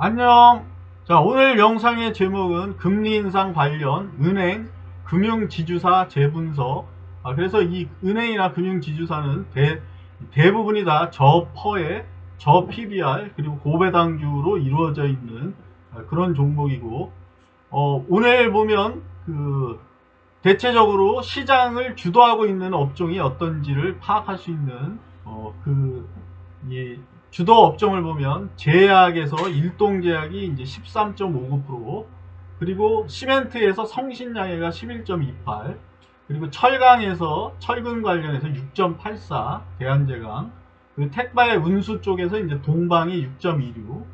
안녕. 자, 오늘 영상의 제목은 금리 인상 관련 은행, 금융지주사 재분석. 그래서 이 은행이나 금융지주사는 대부분이 다 저퍼에 저PBR 그리고 고배당주로 이루어져 있는 그런 종목이고, 오늘 보면 대체적으로 시장을 주도하고 있는 업종이 어떤지를 파악할 수 있는 이 주도 업종을 보면 제약에서 일동제약이 이제 13.59%, 그리고 시멘트에서 성신양해가 11.28, 그리고 철강에서 철근 관련해서 6.84 대한제강, 그리고 택배 운수 쪽에서 이제 동방이 6.26,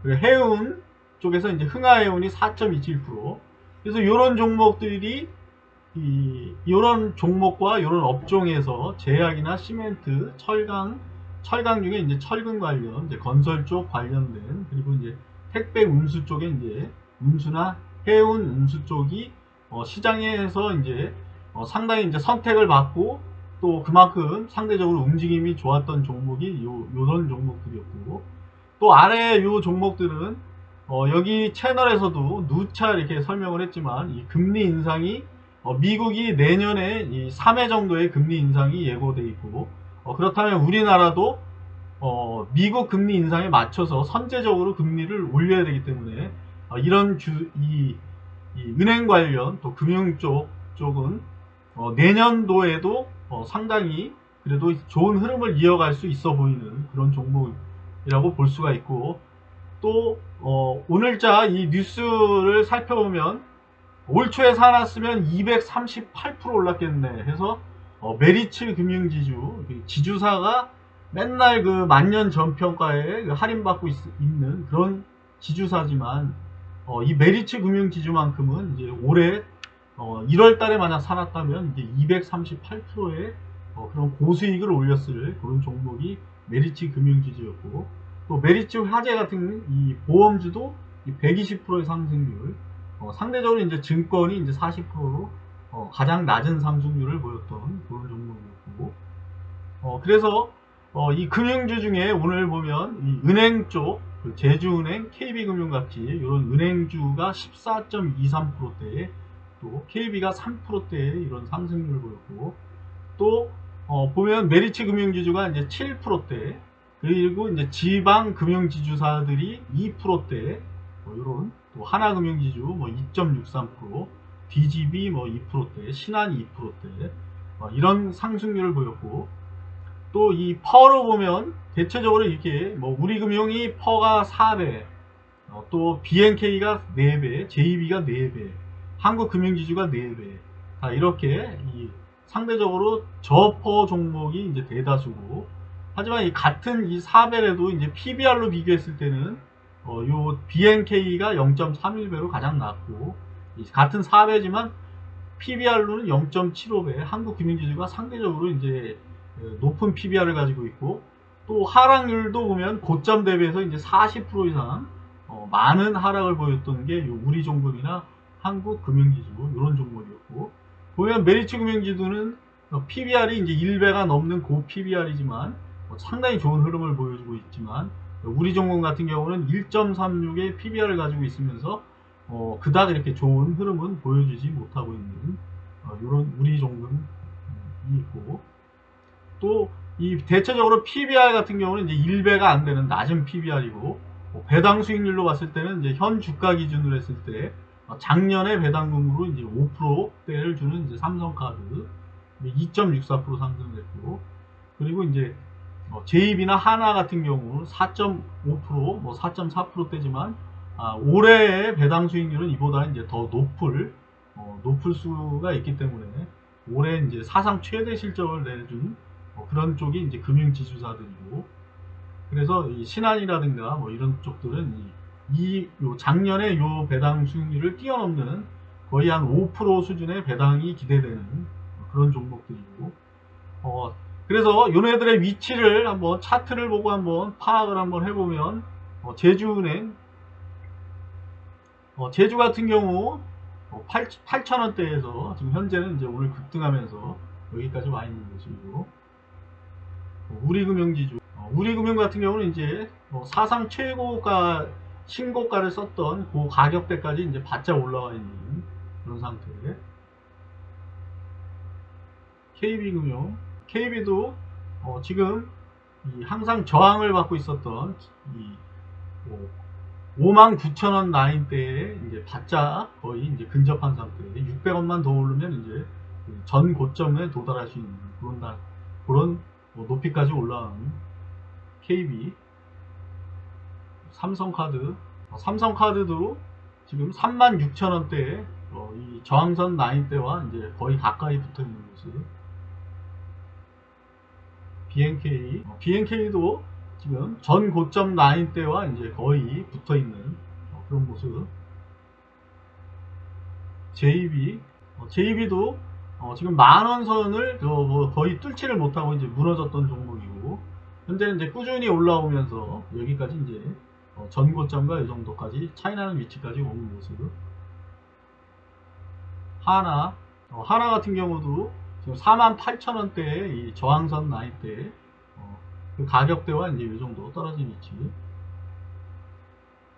그리고 해운 쪽에서 이제 흥하해운이 4.27%. 그래서 이런 종목들이 이런 종목과 이런 업종에서 제약이나 시멘트, 철강 중에 이제 철근 관련, 이제 건설 쪽 관련된, 그리고 이제 택배 운수 쪽에 이제 운수나 해운 운수 쪽이 시장에서 이제 상당히 이제 선택을 받고, 또 그만큼 상대적으로 움직임이 좋았던 종목이 요런 종목들이었고, 또 아래 요 종목들은 여기 채널에서도 누차 이렇게 설명을 했지만, 이 금리 인상이 미국이 내년에 이 3회 정도의 금리 인상이 예고돼 있고, 그렇다면 우리나라도 미국 금리 인상에 맞춰서 선제적으로 금리를 올려야 되기 때문에 이런 이 은행 관련 또 금융 쪽은 내년도에도 상당히 그래도 좋은 흐름을 이어갈 수 있어 보이는 그런 종목이라고 볼 수가 있고, 또 오늘자 이 뉴스를 살펴보면 올 초에 사놨으면 238% 올랐겠네 해서 메리츠 금융지주 지주사가 맨날 그 만년 전평가에 할인받고 있는 그런 지주사지만, 이 메리츠 금융지주만큼은 이제 올해 1월 달에 만약 사놨다면 이제 238%의 그런 고수익을 올렸을 그런 종목이 메리츠 금융지주였고, 또 메리츠 화재 같은 이 보험주도 120%의 상승률, 상대적으로 이제 증권이 이제 40%로 가장 낮은 상승률을 보였던 그런 종목이었고, 그래서 이 금융주 중에 오늘 보면 이 은행 쪽, 제주은행, KB금융같이 이런 은행주가 14.23%대에, 또 KB가 3%대의 이런 상승률을 보였고, 또 보면 메리츠 금융지주가 이제 7%대, 그리고 이제 지방 금융지주사들이 2%대, 이런 또 하나금융지주 2.63%, DGB 2%대, 신한이 2%대, 이런 상승률을 보였고, 또 이 퍼로 보면 대체적으로 이렇게 우리금융이 퍼가 4배, 또 BNK가 4배, JB가 4배, 한국금융지주가 4배, 이렇게 상대적으로 저퍼 종목이 이제 대다수고, 하지만 이 같은 이 4배라도 이제 PBR로 비교했을 때는 요 BNK가 0.31배로 가장 낮고, 같은 4배지만 PBR로는 0.75배, 한국금융지주가 상대적으로 이제 높은 PBR을 가지고 있고, 또 하락률도 보면 고점 대비해서 이제 40% 이상 많은 하락을 보였던 게 우리종금이나 한국금융지주 이런 종목이었고, 보면 메리츠 금융지주는 PBR이 이제 1배가 넘는 고 PBR이지만 상당히 좋은 흐름을 보여주고 있지만, 우리종금 같은 경우는 1.36의 PBR을 가지고 있으면서 그닥 이렇게 좋은 흐름은 보여주지 못하고 있는 이런 우리종금이 있고, 또 이 대체적으로 PBR 같은 경우는 이제 1배가 안 되는 낮은 PBR이고, 배당 수익률로 봤을 때는 이제 현 주가 기준으로 했을 때 작년에 배당금으로 이제 5%대를 주는 이제 삼성카드 2.64% 상승했고, 그리고 이제 JB나 하나 같은 경우 4.5%, 4.4%대지만 올해의 배당 수익률은 이보다 이제 더 높을 수가 있기 때문에 올해 이제 사상 최대 실적을 내준 그런 쪽이 이제 금융지주사들이고, 그래서 이 신한이라든가 이런 쪽들은 작년에 요 배당 수익률을 뛰어넘는 거의 한 5% 수준의 배당이 기대되는 그런 종목들이고, 그래서 요네들의 위치를 한번 차트를 보고 한번 파악을 한번 해보면, 제주은행, 제주 같은 경우 8,000원대에서 지금 현재는 이제 오늘 급등하면서 여기까지 와 있는 모습이고, 우리금융지주, 우리금융 같은 경우는 이제 사상 최고가 신고가를 썼던 그 가격대까지 이제 바짝 올라와 있는 그런 상태. KB금융, KB도 지금 항상 저항을 받고 있었던 이 59,000원 라인대에 이제 바짝 거의 이제 근접한 상태. 600원만 더 오르면 이제 전 고점에 도달할 수 있는 그런 높이까지 올라온 KB. 삼성카드도 지금 36,000원대에 이 저항선 라인대와 이제 거의 가까이 붙어 있는 모습. BNK도 지금 전 고점 라인대와 이제 거의 붙어 있는 그런 모습. JB도 지금 만원 선을 거의 뚫지를 못하고 이제 무너졌던 종목이고, 현재는 이제 꾸준히 올라오면서 여기까지 이제 전 고점과 이 정도까지 차이나는 위치까지 오는 모습. 하나 같은 경우도 지금 48,000원대의 이 저항선 라인대 그 가격대와 이제 이 정도 떨어진 위치.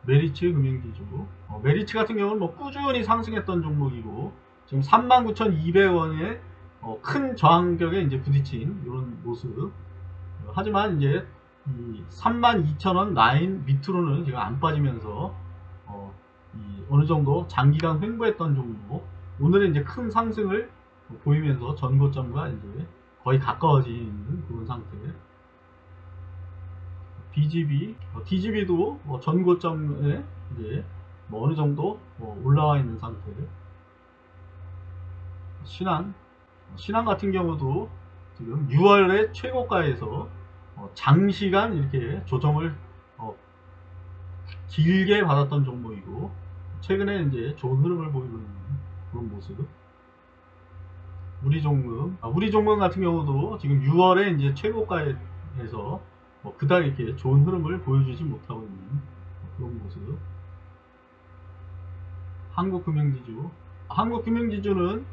메리츠 금융지주. 메리츠 같은 경우는 뭐 꾸준히 상승했던 종목이고, 지금 39,200원의 큰 저항격에 이제 부딪힌 이런 모습. 하지만 이제 이 32,000원 라인 밑으로는 지금 안 빠지면서 어느 정도 장기간 횡보했던 종목. 오늘은 이제 큰 상승을 보이면서 전고점과 이제 거의 가까워지는 그런 상태. DGB도 전고점에 이제 어느 정도 올라와 있는 상태. 신한 같은 경우도 지금 6월에 최고가에서 장시간 이렇게 조정을 길게 받았던 종목이고, 최근에 이제 좋은 흐름을 보이고 있는 그런 모습. 우리종금 같은 경우도 지금 6월에 이제 최고가에서 그닥 이렇게 좋은 흐름을 보여주지 못하고 있는 그런 모습. 한국금융지주는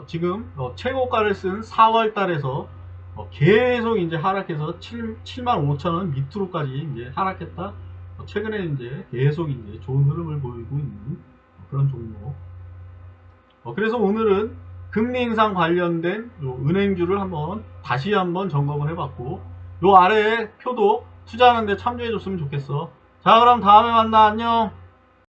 지금 최고가를 쓴 4월 달에서 계속 이제 하락해서 75,000원 밑으로까지 이제 하락했다. 최근에 이제 계속 이제 좋은 흐름을 보이고 있는 그런 종목. 그래서 오늘은 금리 인상 관련된 은행주를 다시 한번 점검을 해봤고, 요 아래에 표도 투자하는데 참조해줬으면 좋겠어. 자, 그럼 다음에 만나. 안녕.